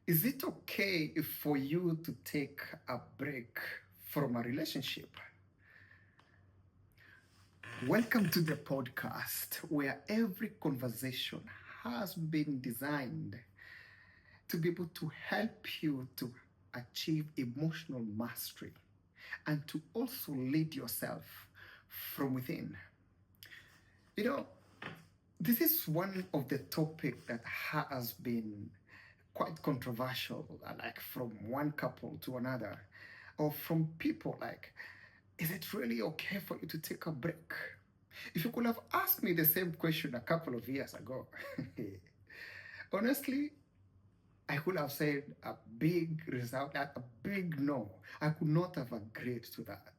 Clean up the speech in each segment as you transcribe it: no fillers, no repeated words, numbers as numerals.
Is it okay for you to take a break from a relationship? Welcome to the podcast where every conversation has been designed to be able to help you to achieve emotional mastery and to also lead yourself from within. You know, this is one of the topic that has been quite controversial, like from one couple to another, or from people like, is it really okay for you to take a break? If you could have asked me the same question a couple of years ago, honestly, I could have said a big result, a big no. I could not have agreed to that.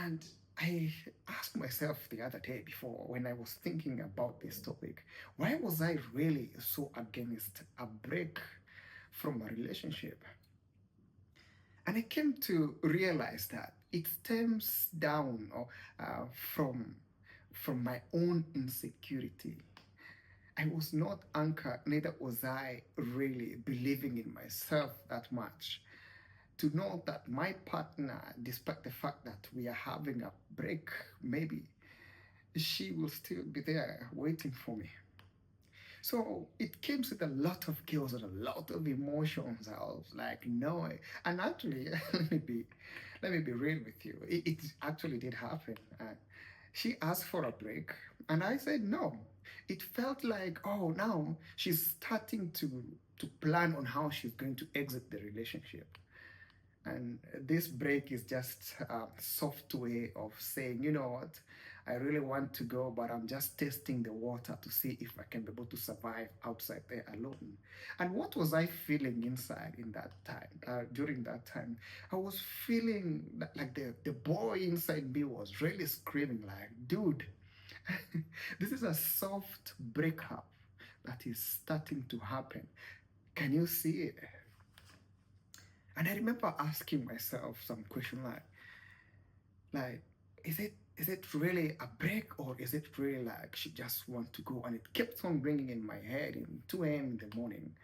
And I asked myself the other day before when I was thinking about this topic, why was I really so against a break from a relationship? And I came to realize that it stems down from my own insecurity. I was not anchored, neither was I really believing in myself that much to know that my partner, despite the fact that we are having a break, maybe she will still be there waiting for me. So it came with a lot of chaos and a lot of emotions. I was like, no. And actually, let me be real with you. It actually did happen. She asked for a break, and I said no. It felt like, oh, now she's starting to plan on how she's going to exit the relationship. And this break is just a soft way of saying, you know what, I really want to go, but I'm just testing the water to see if I can be able to survive outside there alone. And what was I feeling inside in that time, during that time? I was feeling like the boy inside me was really screaming like, dude, this is a soft breakup that is starting to happen. Can you see it? And I remember asking myself some question like, is it really a break or is it really like she just want to go? And it kept on ringing in my head in 2 a.m. in the morning.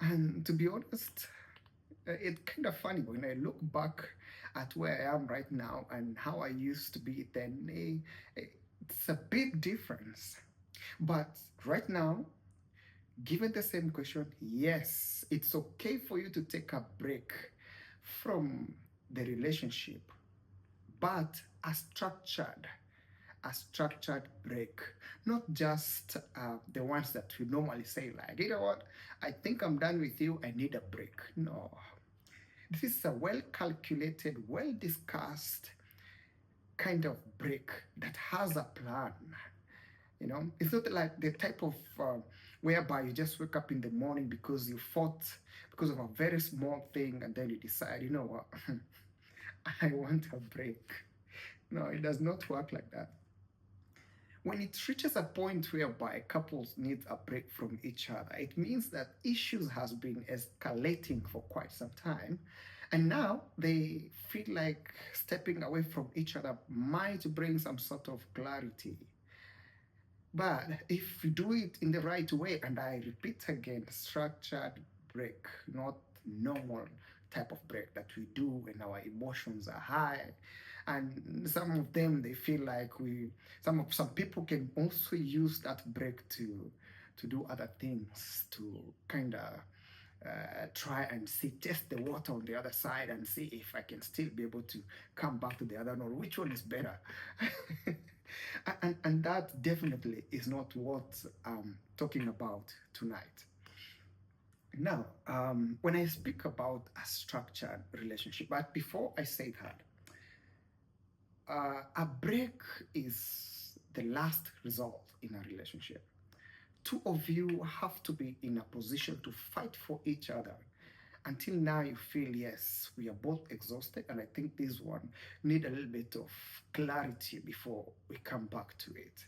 And to be honest, it's kind of funny when I look back at where I am right now and how I used to be then. It's a big difference. But right now, given the same question, yes, it's okay for you to take a break from the relationship, but a structured break, not just the ones that we normally say, like, you know what, I think I'm done with you, I need a break. No, this is a well calculated, well discussed kind of break that has a plan. It's not like the type of whereby you just wake up in the morning because you fought because of a very small thing and then you decide, you know what, I want a break. No, it does not work like that. When it reaches a point whereby couples need a break from each other, it means that issues has been escalating for quite some time. And now they feel like stepping away from each other might bring some sort of clarity. But if you do it in the right way, and I repeat again, structured break, not normal type of break that we do when our emotions are high. And some of them they feel like some people can also use that break to do other things, to kind of try and see, test the water on the other side and see if I can still be able to come back to the other one, or which one is better. And that definitely is not what I'm talking about tonight. Now, when I speak about a structured relationship, but before I say that, a break is the last result in a relationship. Two of you have to be in a position to fight for each other until now you feel, yes, we are both exhausted, and I think this one need a little bit of clarity before we come back to it.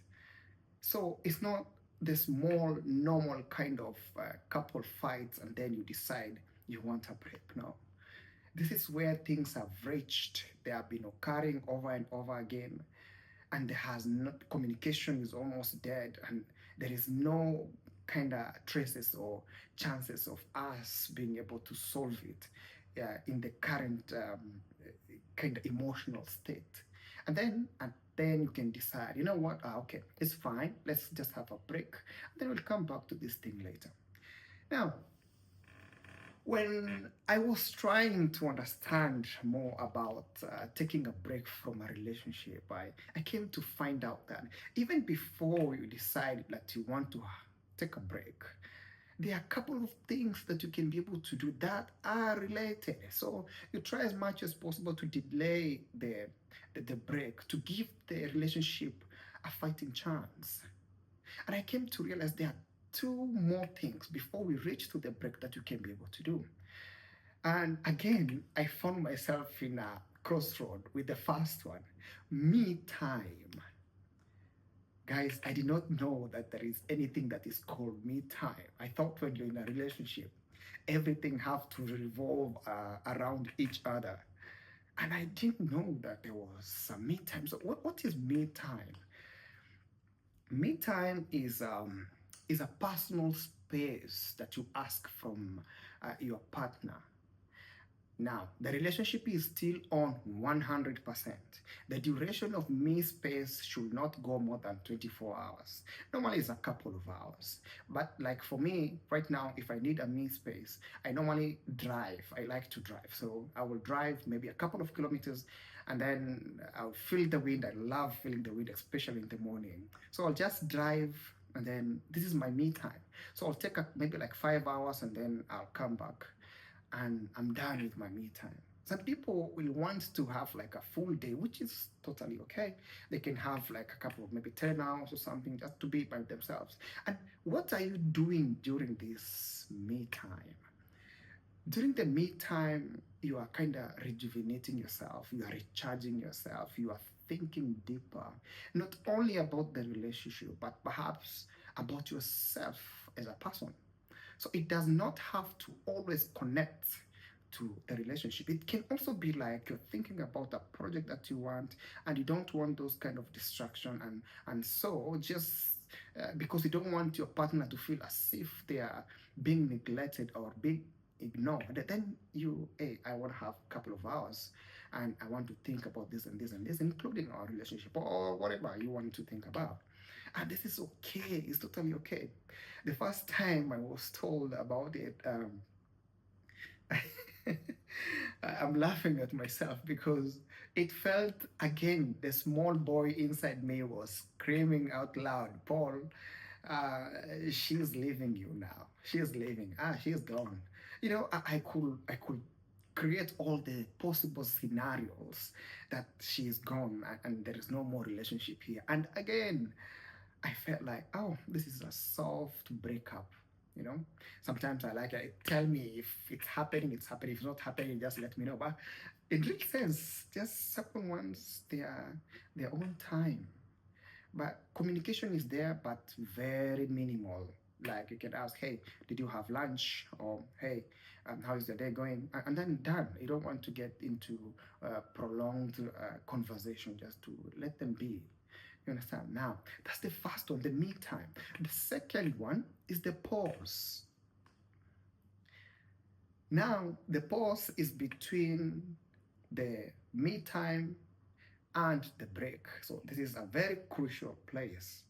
So it's not the small normal kind of couple fights and then you decide you want a break. No, this is where things have reached, they have been occurring over and over again, and there has not, communication is almost dead, and there is no kind of traces or chances of us being able to solve it in the current kind of emotional state. And then you can decide, you know what, okay, it's fine, let's just have a break, and then we'll come back to this thing later. Now, when I was trying to understand more about taking a break from a relationship, I came to find out that even before you decide that you want to take a break, there are a couple of things that you can be able to do that are related. So you try as much as possible to delay the break, to give the relationship a fighting chance. And I came to realize there are two more things before we reach to the break that you can be able to do. And again, I found myself in a crossroad with the first one, me time. Guys, I did not know that there is anything that is called me time. I thought when you're in a relationship, everything have to revolve around each other. And I didn't know that there was some me time. So what is me time? Me time is a personal space that you ask from your partner. Now, the relationship is still on 100%. The duration of me space should not go more than 24 hours. Normally, it's a couple of hours. But like for me, right now, if I need a me space, I normally drive. I like to drive. So I will drive maybe a couple of kilometers and then I'll feel the wind. I love feeling the wind, especially in the morning. So I'll just drive and then this is my me time. So I'll take maybe like 5 hours and then I'll come back and I'm done with my me time. Some people will want to have like a full day, which is totally okay. They can have like a couple of maybe 10 hours or something just to be by themselves. And what are you doing during this me time? During the me time, you are kind of rejuvenating yourself, you are recharging yourself, you are thinking deeper, not only about the relationship, but perhaps about yourself as a person. So it does not have to always connect to the relationship. It can also be like you're thinking about a project that you want and you don't want those kind of distraction and so just because you don't want your partner to feel as if they are being neglected or being ignored, then you, hey, I want to have a couple of hours and I want to think about this and this and this, including our relationship or whatever you want to think about. And this is okay, it's totally okay. The first time I was told about it, I'm laughing at myself because it felt again the small boy inside me was screaming out loud, Paul, uh, she's leaving you now. She's leaving. She's gone. You know, I could create all the possible scenarios that she's gone and there is no more relationship here. And again, I felt like, oh, this is a soft breakup. You know, sometimes I like it. Tell me if it's happening, it's happening. If it's not happening, just let me know. But in real sense, just someone wants their own time. But communication is there, but very minimal. Like you can ask, hey, did you have lunch? Or hey, how is the day going? And then done. You don't want to get into prolonged conversation just to let them be. You understand? Now, that's the first one, the me time. The second one is the pause. Now, the pause is between the me time and the break. So, this is a very crucial place.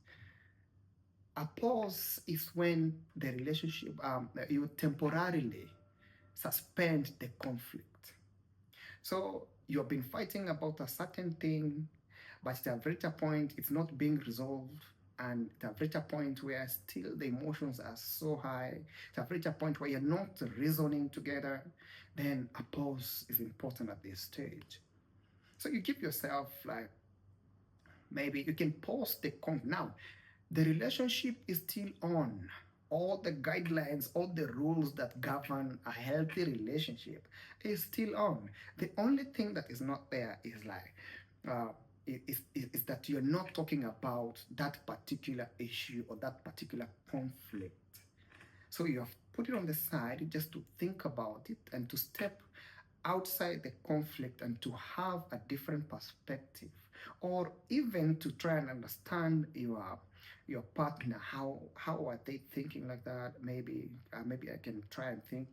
A pause is when the relationship, you temporarily suspend the conflict. So, you've been fighting about a certain thing, but at a greater point, it's not being resolved. And at a greater point where still the emotions are so high, at a greater point where you're not reasoning together, then a pause is important at this stage. So you give yourself like maybe you can pause the now. The relationship is still on. All the guidelines, all the rules that govern a healthy relationship is still on. The only thing that is not there is like uh, is that you're not talking about that particular issue or that particular conflict. So you have put it on the side just to think about it and to step outside the conflict and to have a different perspective or even to try and understand your partner, how are they thinking like that? Maybe I can try and think,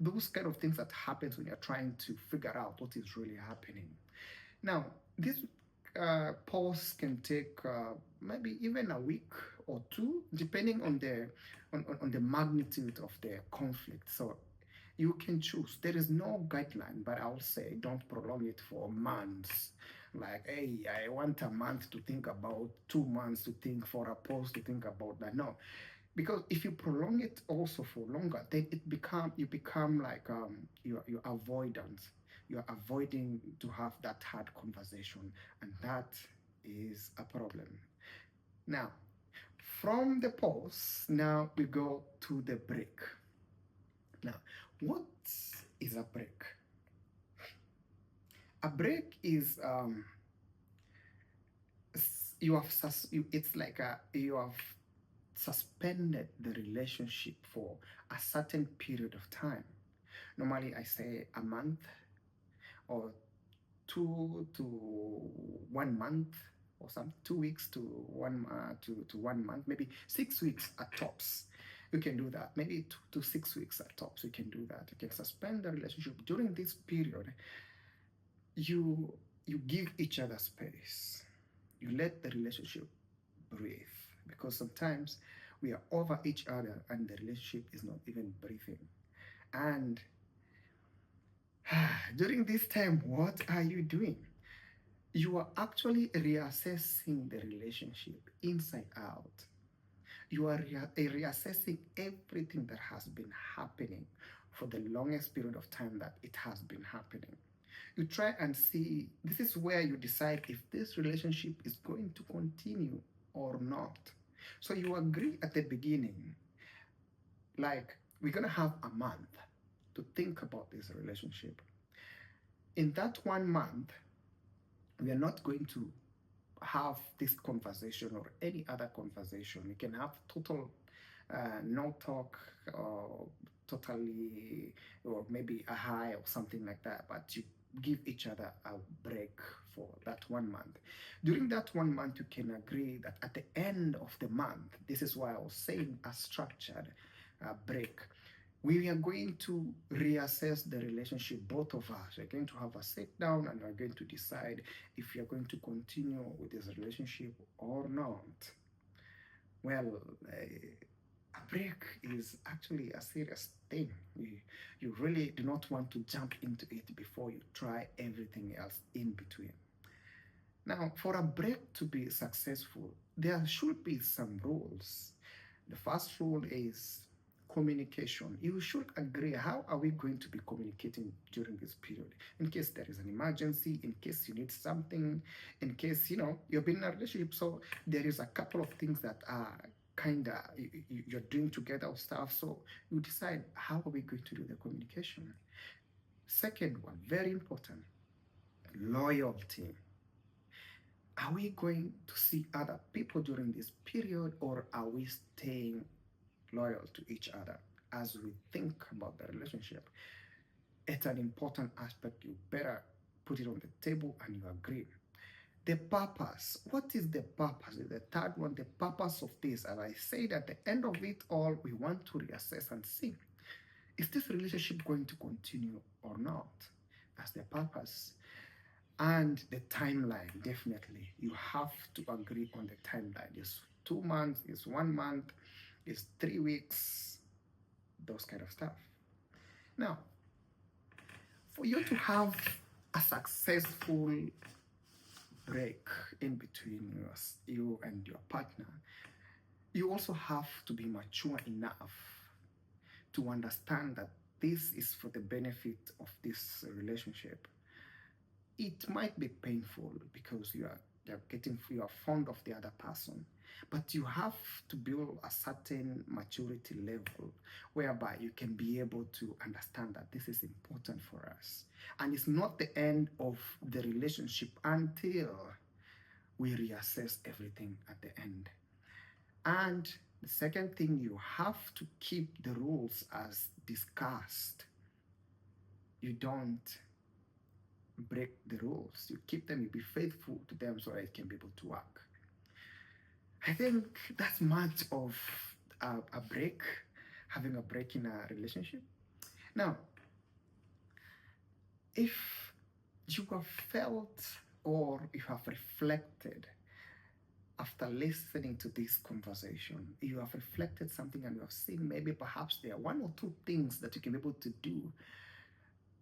those kind of things that happens when you're trying to figure out what is really happening. Now, this pause can take maybe even a week or two, depending on the magnitude of the conflict. So you can choose. There is no guideline, but I'll say don't prolong it for months. Like, hey, I want a month to think about, 2 months to think, for a pause to think about that. No, because if you prolong it also for longer, then you become like you're avoidant. You're avoiding to have that hard conversation, and that is a problem. Now, from the pause, now we go to the break. Now, what is a break? A break is it's like you have suspended the relationship for a certain period of time. Normally, I say a month or 2 to 1 month, or some 2 weeks to 1 month, maybe 6 weeks at tops. You can do that. Maybe 2 to 6 weeks at tops. You can do that. You can suspend the relationship during this period. You give each other space. You let the relationship breathe, because sometimes we are over each other and the relationship is not even breathing. And during this time, what are you doing? You are actually reassessing the relationship inside out. You are reassessing everything that has been happening for the longest period of time that it has been happening. You try and see, this is where you decide if this relationship is going to continue or not. So you agree at the beginning, like, we're going to have a month to think about this relationship. In that 1 month, we are not going to have this conversation or any other conversation. We can have total no talk, or totally, or maybe a high or something like that, but you give each other a break for that 1 month. During that 1 month, you can agree that at the end of the month, this is why I was saying a structured break. We are going to reassess the relationship, both of us. We're going to have a sit down and we're going to decide if you're going to continue with this relationship or not. Well, a break is actually a serious thing. You really do not want to jump into it before you try everything else in between. Now, for a break to be successful, there should be some rules. The first rule is communication. You should agree, how are we going to be communicating during this period? In case there is an emergency, in case you need something, in case, you've been in a relationship, so there is a couple of things that are kind of you're doing together or stuff. So you decide, how are we going to do the communication? Second one, very important, loyalty. Are we going to see other people during this period, or are we staying loyal to each other as we think about the relationship? It's an important aspect. You better put it on the table and you agree. The purpose. What is the purpose? The third one, the purpose of this. As I said, at the end of it all, we want to reassess and see, is this relationship going to continue or not? That's the purpose. And the timeline, definitely. You have to agree on the timeline. Is 2 months, is 1 month, is 3 weeks, those kind of stuff. Now, for you to have a successful break in between you and your partner, you also have to be mature enough to understand that this is for the benefit of this relationship. It might be painful because you are fond of the other person, but you have to build a certain maturity level whereby you can be able to understand that this is important for us, and it's not the end of the relationship until we reassess everything at the end. And the second thing, you have to keep the rules as discussed. You don't break the rules. You keep them, you be faithful to them so that it can be able to work. I think that's much of a break, having a break in a relationship. Now, if you have felt or you have reflected after listening to this conversation, you have reflected something and you have seen maybe perhaps there are one or two things that you can be able to do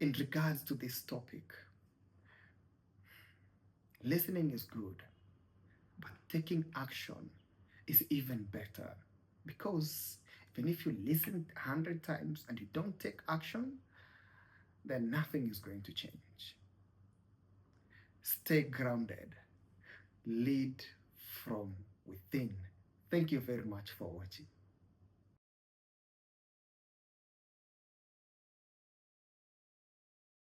in regards to this topic. Listening is good, but taking action is even better, because even if you listen 100 times and you don't take action, then nothing is going to change. Stay grounded, lead from within. Thank you very much for watching.